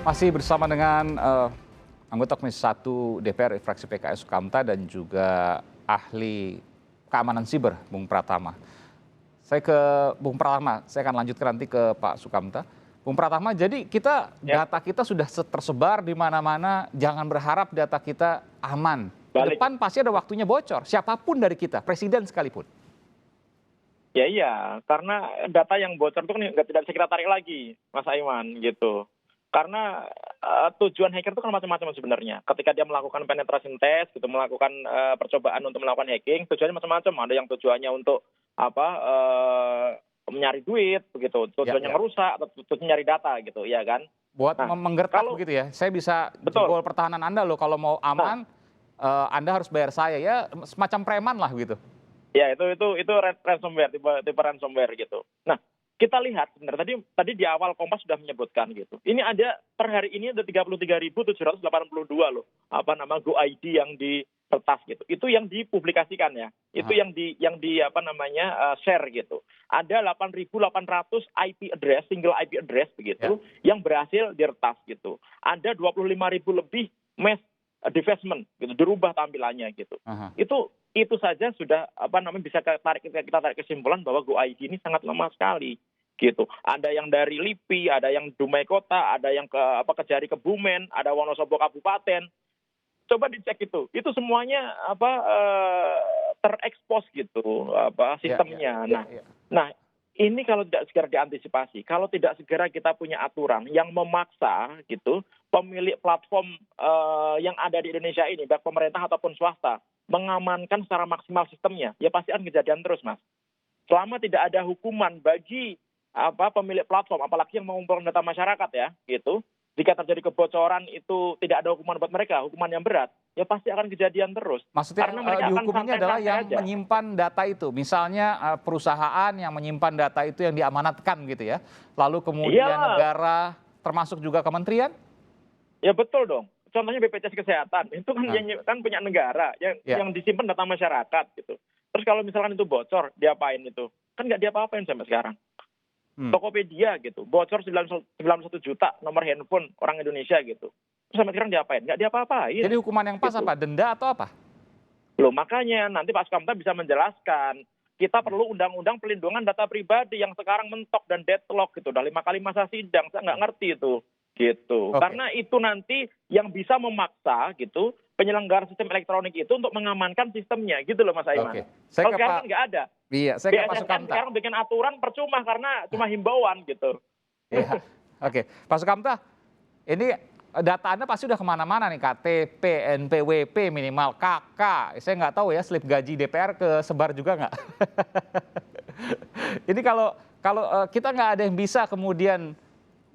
Masih bersama dengan anggota Komisi 1 DPR fraksi PKS Sukamta dan juga ahli keamanan siber Bung Pratama. Saya ke Bung Pratama, saya akan lanjutkan nanti ke Pak Sukamta. Bung Pratama, jadi data kita sudah tersebar di mana-mana, jangan berharap data kita aman. Ke depan pasti ada waktunya bocor, siapapun dari kita, presiden sekalipun. Ya iya, karena data yang bocor itu kan tidak bisa kita tarik lagi, Mas Aiman, gitu. Karena tujuan hacker itu kan macam-macam sebenarnya. Ketika dia melakukan penetration test, gitu, melakukan percobaan untuk melakukan hacking, tujuannya macam-macam. Ada yang tujuannya untuk mencari duit, begitu. Tujuannya merusak, atau tujuannya nyari data, gitu, ya kan? Buat menggertak begitu ya. Saya bisa jebol pertahanan Anda loh. Kalau mau aman, Anda harus bayar saya ya, semacam preman lah gitu. Ya itu ransomware, tipe ransomware gitu. Nah, kita lihat sebenarnya tadi di awal Kompas sudah menyebutkan gitu. Ini ada per hari ini ada 33.782 loh Go ID yang diretas gitu. Itu yang dipublikasikan ya. Itu yang di share gitu. Ada 8.800 IP address, single IP address begitu yang berhasil diretas gitu. Ada 25.000 lebih mesh defacement gitu, dirubah tampilannya gitu. Itu saja sudah bisa kita tarik kesimpulan bahwa Go ID ini sangat lemah sekali gitu. Ada yang dari LIPI, ada yang Dumai Kota, ada yang ke Jari Kebumen, ada Wonosobo Kabupaten. Coba dicek itu. Itu semuanya terekspos gitu sistemnya. Nah, ini kalau tidak segera diantisipasi, kalau tidak segera kita punya aturan yang memaksa gitu pemilik platform yang ada di Indonesia ini, baik pemerintah ataupun swasta, mengamankan secara maksimal sistemnya, ya pasti akan kejadian terus, Mas. Selama tidak ada hukuman bagi pemilik platform, apalagi yang mengumpulkan data masyarakat ya, gitu. Jika terjadi kebocoran itu tidak ada hukuman buat mereka, hukuman yang berat, ya pasti akan kejadian terus. Maksudnya dihukumannya adalah yang menyimpan data itu, misalnya perusahaan yang menyimpan data itu yang diamanatkan gitu ya, lalu kemudian negara, termasuk juga kementerian? Ya betul dong. Contohnya BPJS Kesehatan, itu kan punya negara yang disimpan data masyarakat gitu. Terus kalau misalkan itu bocor, diapain itu? Kan nggak diapa-apain sampai sekarang. Tokopedia gitu, bocor 91 juta nomor handphone orang Indonesia gitu. Terus sampai sekarang diapain? Nggak diapa-apain. Jadi hukuman yang pas apa? Denda atau apa? Loh makanya nanti Pak Sukamta bisa menjelaskan. Kita perlu undang-undang pelindungan data pribadi yang sekarang mentok dan deadlock gitu. Udah 5 kali masa sidang, saya nggak ngerti itu. Gitu. Karena itu nanti yang bisa memaksa gitu penyelenggara sistem elektronik itu untuk mengamankan sistemnya gitu loh Mas Aiman. Kalau sekarang kan nggak ada. Iya, saya ke Pak Sukamta. Sekarang bikin aturan percuma karena cuma himbauan gitu. Iya. Oke, Pak Sukamta, ini data Anda pasti udah kemana-mana nih, KTP, NPWP, minimal KK. Saya nggak tahu ya slip gaji DPR kesebar juga nggak. Ini kalau kita nggak ada yang bisa kemudian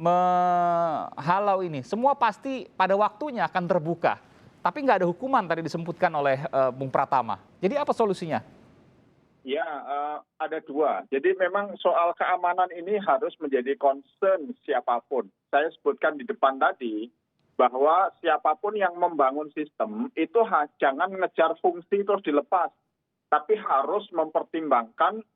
menghalau ini, semua pasti pada waktunya akan terbuka. Tapi nggak ada hukuman tadi disebutkan oleh Bung Pratama. Jadi apa solusinya? Ya, ada dua. Jadi memang soal keamanan ini harus menjadi concern siapapun. Saya sebutkan di depan tadi bahwa siapapun yang membangun sistem itu jangan ngejar fungsi terus dilepas. Tapi harus mempertimbangkan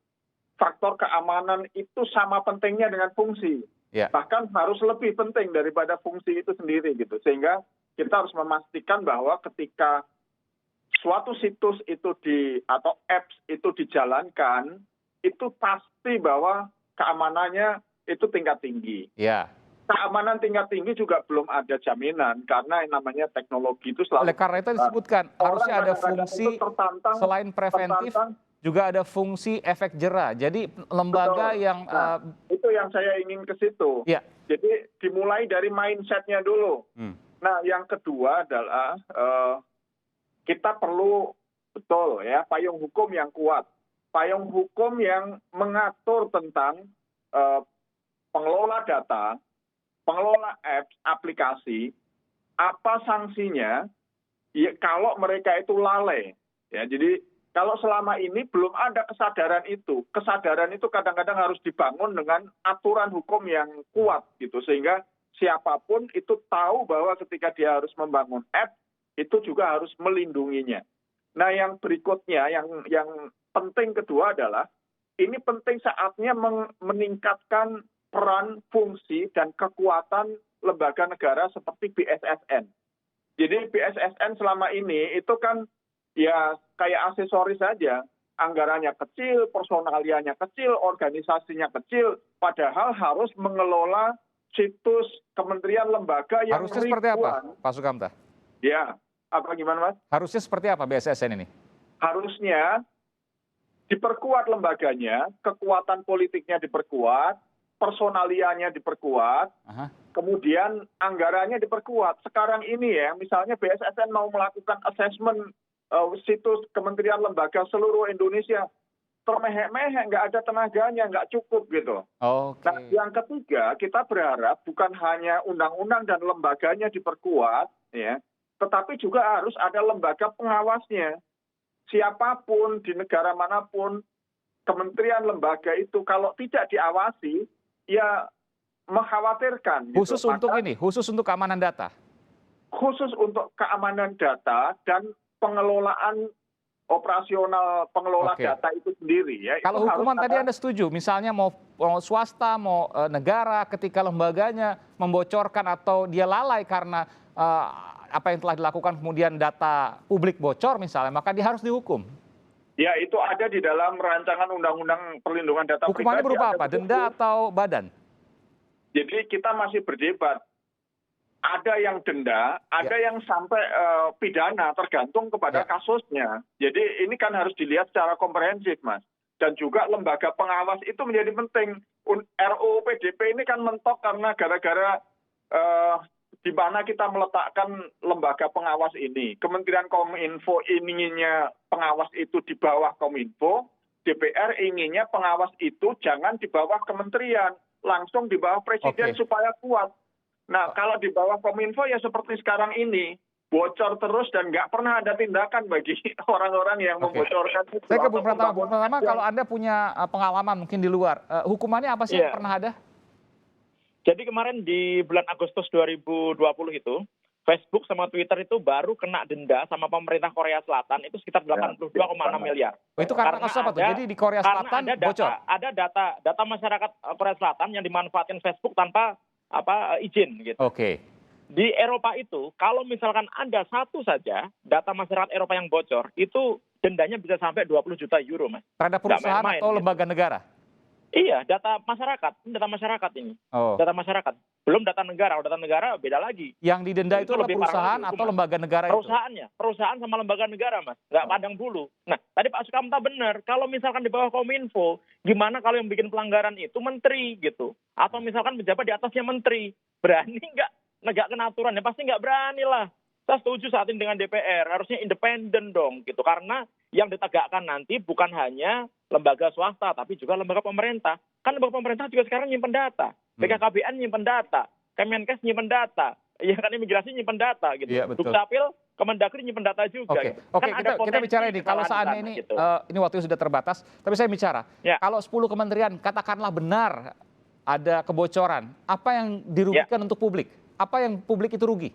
faktor keamanan itu sama pentingnya dengan fungsi. Bahkan harus lebih penting daripada fungsi itu sendiri gitu. Sehingga kita harus memastikan bahwa ketika suatu situs itu atau apps itu dijalankan, itu pasti bahwa keamanannya itu tingkat tinggi. Keamanan tingkat tinggi juga belum ada jaminan karena yang namanya teknologi itu selalu. Oleh karena itu disebutkan harusnya ada fungsi selain preventif juga ada fungsi efek jera. Jadi lembaga yang itu yang saya ingin ke situ. Jadi dimulai dari mindsetnya dulu. Nah, yang kedua adalah kita perlu betul ya payung hukum yang kuat, payung hukum yang mengatur tentang pengelola data, pengelola apps, aplikasi, apa sanksinya kalau mereka itu lalai. Ya, jadi kalau selama ini belum ada kesadaran itu kadang-kadang harus dibangun dengan aturan hukum yang kuat gitu sehingga siapapun itu tahu bahwa ketika dia harus membangun app itu juga harus melindunginya. Nah, yang berikutnya yang penting kedua adalah ini penting saatnya meningkatkan peran, fungsi dan kekuatan lembaga negara seperti BSSN. Jadi BSSN selama ini itu kan ya kayak aksesoris saja. Anggarannya kecil, personalianya kecil, organisasinya kecil, padahal harus mengelola situs kementerian lembaga yang Harusnya seperti apa, Pak Sukamta? Ya, apa gimana Mas? Harusnya seperti apa BSSN ini? Harusnya diperkuat lembaganya, kekuatan politiknya diperkuat, personalianya diperkuat, kemudian anggarannya diperkuat. Sekarang ini ya, misalnya BSSN mau melakukan assessment situs kementerian lembaga seluruh Indonesia, termehek-mehek, nggak ada tenaganya, nggak cukup gitu. Okay. Nah, yang ketiga, kita berharap bukan hanya undang-undang dan lembaganya diperkuat, ya, tetapi juga harus ada lembaga pengawasnya. Siapapun di negara manapun, kementerian lembaga itu kalau tidak diawasi, ya mengkhawatirkan. Khusus gitu. Untuk ini, khusus untuk keamanan data? Khusus untuk keamanan data dan pengelolaan operasional pengelola data itu sendiri. Ya, kalau itu hukuman tadi Anda setuju, misalnya mau swasta, mau negara, ketika lembaganya membocorkan atau dia lalai karena apa yang telah dilakukan kemudian data publik bocor misalnya, maka dia harus dihukum. Ya, itu ada di dalam rancangan undang-undang perlindungan data pribadi. Hukumannya berupa apa? Denda atau badan? Jadi kita masih berdebat. Ada yang denda, ada yang sampai pidana, tergantung kepada kasusnya. Jadi ini kan harus dilihat secara komprehensif, Mas. Dan juga lembaga pengawas itu menjadi penting. RUU PDP ini kan mentok karena gara-gara di mana kita meletakkan lembaga pengawas ini. Kementerian Kominfo inginnya pengawas itu di bawah Kominfo, DPR inginnya pengawas itu jangan di bawah kementerian, langsung di bawah presiden supaya kuat. Nah, kalau di bawah Kominfo ya seperti sekarang ini, bocor terus dan nggak pernah ada tindakan bagi orang-orang yang membocorkan itu. Saya ke Bung Pratama. Bung Pratama, kalau Anda punya pengalaman mungkin di luar, hukumannya apa sih yang pernah ada? Jadi kemarin di bulan Agustus 2020 itu, Facebook sama Twitter itu baru kena denda sama pemerintah Korea Selatan itu sekitar 82,6 miliar. Itu karena kasus apa tuh? Jadi di Korea Selatan bocor? Ada data masyarakat Korea Selatan yang dimanfaatkan Facebook tanpa izin gitu. Di Eropa itu kalau misalkan ada satu saja data masyarakat Eropa yang bocor, itu dendanya bisa sampai 20 juta euro, Mas. Terhadap perusahaan atau lembaga negara? Iya, data masyarakat ini. Data masyarakat. Belum data negara. Data negara beda lagi. Yang didenda itu adalah perusahaan atau lembaga negara itu? Perusahaan sama lembaga negara, Mas. Nggak pandang bulu. Nah, tadi Pak Sukamta benar. Kalau misalkan di bawah Kominfo, gimana kalau yang bikin pelanggaran itu menteri gitu? Atau misalkan pejabat di atasnya menteri. Berani nggak negakkan aturan? Ya pasti nggak berani lah. Saya setuju saat ini dengan DPR, harusnya independen dong gitu. Karena yang ditegakkan nanti bukan hanya lembaga swasta, tapi juga lembaga pemerintah. Kan lembaga pemerintah juga sekarang nyimpen data. BKKBN nyimpen data, Kemenkes nyimpen data, ya kan imigrasi nyimpen data gitu. Iya, Dukcapil, Kemendagri nyimpen data juga. Oke, kan kita bicara ini. Kalau saatnya ini, gitu. Ini waktunya sudah terbatas, tapi saya bicara. Kalau 10 kementerian katakanlah benar ada kebocoran, apa yang dirugikan untuk publik? Apa yang publik itu rugi?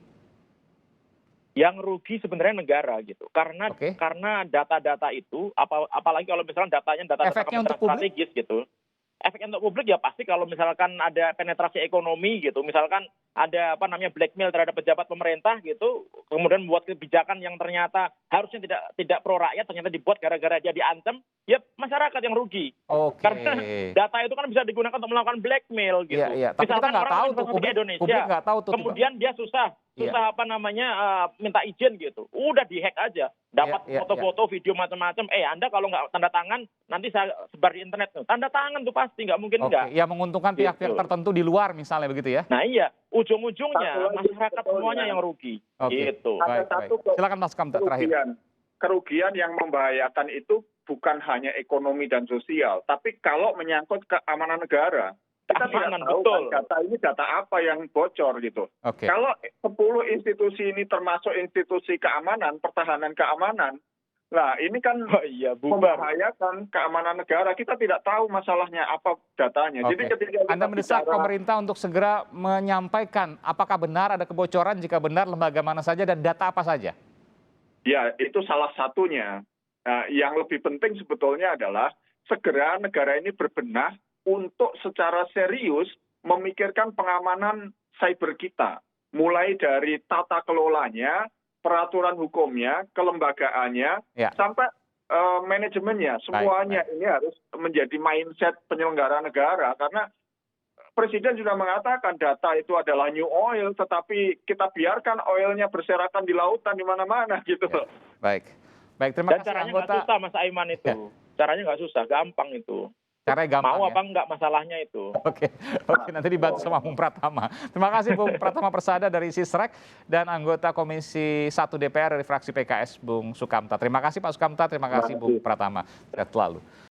Yang rugi sebenarnya negara gitu, karena data-data itu, apalagi kalau misalnya datanya data-data kementerian strategis gitu. Efeknya untuk publik ya pasti kalau misalkan ada penetrasi ekonomi gitu, misalkan ada blackmail terhadap pejabat pemerintah gitu, kemudian membuat kebijakan yang ternyata harusnya tidak pro rakyat, ternyata dibuat gara-gara dia diancam, ya masyarakat yang rugi. Karena data itu kan bisa digunakan untuk melakukan blackmail gitu. Tapi misalkan kita nggak tahu tuh, Indonesia, nggak tahu tuh, kemudian dia susah minta izin gitu, udah dihack aja, dapat foto-foto, video macam-macam. Anda kalau nggak tanda tangan, nanti saya sebar di internet tuh. Tanda tangan tuh pasti, nggak mungkin nggak. Ya menguntungkan pihak-pihak tertentu di luar misalnya begitu ya. Nah iya, ujung-ujungnya masyarakat semuanya yang rugi. Gitu. Ada satu silakan Mas Sukamta terakhir. Kerugian yang membahayakan itu bukan hanya ekonomi dan sosial, tapi kalau menyangkut keamanan negara. Kita tidak tahu kan data ini data apa yang bocor gitu. Kalau 10 institusi ini termasuk institusi keamanan, pertahanan keamanan, nah ini kan membahayakan keamanan negara. Kita tidak tahu masalahnya apa datanya. Jadi ketika Anda mendesak pemerintah untuk segera menyampaikan apakah benar ada kebocoran, jika benar lembaga mana saja dan data apa saja? Ya, itu salah satunya. Nah, yang lebih penting sebetulnya adalah segera negara ini berbenah untuk secara serius memikirkan pengamanan cyber kita, mulai dari tata kelolanya, peraturan hukumnya, kelembagaannya, sampai manajemennya, semuanya ini harus menjadi mindset penyelenggara negara, karena Presiden sudah mengatakan data itu adalah new oil, tetapi kita biarkan oilnya berserakan di lautan di mana-mana gitu. Baik, terima kasih caranya anggota. nggak susah, Mas Aiman itu. Caranya nggak susah, gampang itu. Caranya gampang. Mau apa enggak masalahnya itu. Oke, nanti dibantu sama Bung Pratama. Terima kasih Bung Pratama Persada dari Sisrek dan anggota Komisi 1 DPR dari fraksi PKS Bung Sukamta. Terima kasih Pak Sukamta, terima kasih Bung Pratama. Sehat selalu.